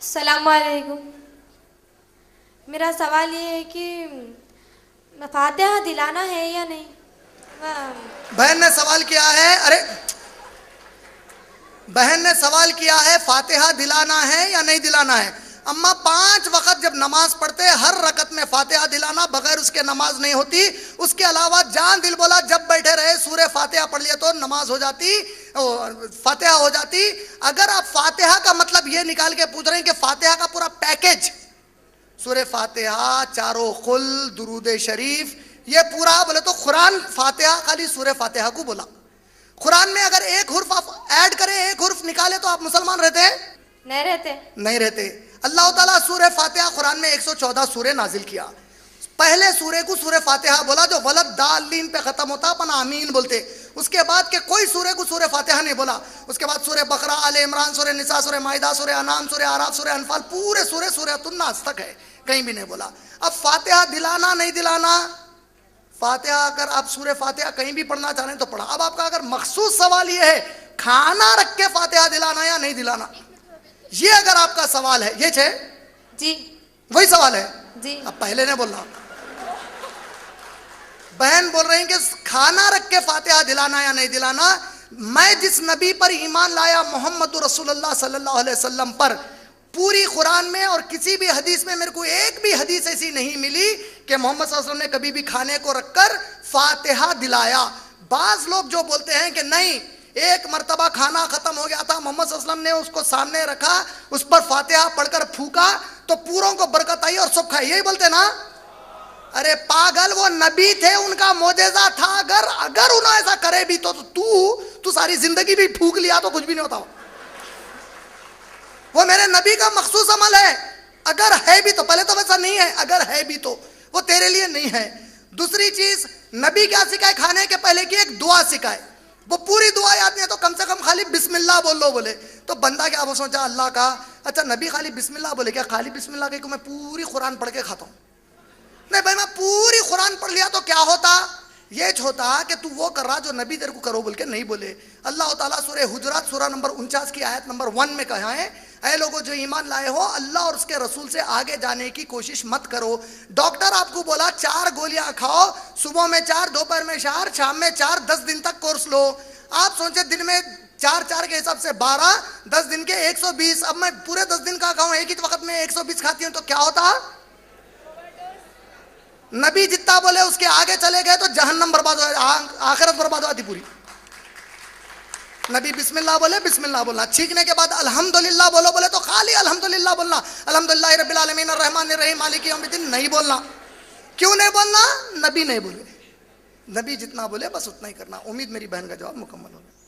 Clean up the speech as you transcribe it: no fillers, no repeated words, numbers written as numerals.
السلام علیکم. میرا سوال یہ ہے کہ فاتحہ دلانا ہے یا نہیں؟ بہن نے سوال کیا ہے، بہن نے سوال کیا ہے فاتحہ دلانا ہے یا نہیں دلانا ہے. اما 5 وقت جب نماز پڑھتے ہر رکعت میں فاتحہ دلانا، بغیر اس کے نماز نہیں ہوتی. اس کے علاوہ جان دل بولا جب بیٹھے رہے سورہ فاتحہ پڑھ لیا تو نماز ہو جاتی، فاتحہ ہو جاتی. اگر آپ فاتحہ کا مطلب یہ نکال کے پوچھ رہے ہیں کہ فاتحہ کا پورا پیکج، سورہ فاتحہ، چاروں قل، درود شریف، یہ پورا بولے تو قرآن فاتحہ خالی سورہ فاتحہ کو بولا. قرآن میں اگر ایک حرف آپ ایڈ کریں، ایک حرف نکالے تو آپ مسلمان رہتے ہیں؟ نہیں رہتے. اللہ تعالیٰ سورہ فاتحہ قرآن میں 114 سورے نازل کیا. پہلے سورے کو سورہ فاتحہ بولا جو ولد دالین پہ ختم ہوتا، اپن آمین بولتے. اس کے بعد کے کوئی سورے کو سورہ فاتحہ نہیں بولا. اس کے بعد سورہ بقرہ، آل عمران، سورہ نساء، سورہ مائدہ، سورہ انعام، سورہ اعراف، سورہ انفال، پورے سورہ سورۃ الناس تک ہے، کہیں بھی نہیں بولا. اب فاتحہ دلانا نہیں دلانا، فاتحہ اگر آپ سورہ فاتحہ کہیں بھی پڑھنا چاہ رہے ہیں تو پڑھا. اب آپ کا اگر مخصوص سوال یہ ہے کھانا رکھ کے فاتحہ دلانا یا نہیں دلانا، یہ اگر آپ کا سوال ہے، یہ جی وہی سوال ہے. جی. اب پہلے نے بولنا، بہن بول رہی ہیں کہ کھانا رکھ کے فاتحہ دلانا یا نہیں دلانا. میں جس نبی پر ایمان لایا محمد رسول اللہ صلی اللہ علیہ وسلم پر، پوری قرآن میں اور کسی بھی حدیث میں میرے کو ایک بھی حدیث ایسی نہیں ملی کہ محمد صلی اللہ علیہ وسلم نے کبھی بھی کھانے کو رکھ کر فاتحہ دلایا. بعض لوگ جو بولتے ہیں کہ نہیں، ایک مرتبہ کھانا ختم ہو گیا تھا، محمد صلی اللہ علیہ وسلم نے اس کو سامنے رکھا، اس پر فاتحہ پڑھ کر پھونکا تو پوروں کو برکت آئی اور سب کھائے، یہی بولتے نا. ارے پاگل، وہ نبی تھے، ان کا معجزہ تھا. اگر انہوں ایسا کرے بھی تو ساری زندگی بھی پھونک لیا تو کچھ بھی نہیں ہوتا. وہ میرے نبی کا مخصوص عمل ہے. اگر ہے بھی تو، پہلے تو ویسا نہیں ہے، اگر ہے بھی تو وہ تیرے لیے نہیں ہے. دوسری چیز، نبی کیا سکھائے کھانے کے پہلے کی ایک دعا سکھائے. وہ پوری دعا یاد نہیں ہے تو کم سے کم خالی بسم اللہ بول لو بولے. تو بندہ کیا وہ سوچا اللہ کا، اچھا نبی خالی بسم اللہ بولے، کیا خالی بسم اللہ کہ میں پوری قرآن پڑھ کے کھاتا ہوں؟ نہیں بھائی، میں پوری قرآن پڑھ لیا تو کیا ہوتا؟ یہ ہوتا کہ تو وہ کر رہا جو نبی تیرے کو کرو بول کے نہیں بولے. اللہ تعالیٰ سورہ حجرات سورہ نمبر 49 کی آیت نمبر 1 میں کہا ہے، اے لوگوں جو ایمان لائے ہو، اللہ اور اس کے رسول سے آگے جانے کی کوشش مت کرو. ڈاکٹر آپ کو بولا 4 گولیاں کھاؤ، صبح میں 4، دوپہر میں 4، شام میں 4، 10 دن تک کورس لو. آپ سوچے دن میں 4 کے حساب سے 12، 10 دن کے 120. اب میں پورے 10 دن کا کھاؤں، ایک ہی وقت میں 120 کھاتی ہوں تو کیا ہوتا؟ نبی جتنا بولے اس کے آگے چلے گئے تو جہنم برباد ہو جاتی، آخرت برباد ہو جاتی پوری. نبی بسم اللہ بولے، بسم اللہ بولنا. چھینکنے کے بعد الحمدللہ بولو بولے تو خالی الحمدللہ بولنا. الحمدللہ رب العالمین الرحمن الرحیم مالک یوم الدین نہیں بولنا. کیوں نہیں بولنا؟ نبی نہیں بولے. نبی جتنا بولے بس اتنا ہی کرنا. امید میری بہن کا جواب مکمل ہو گیا.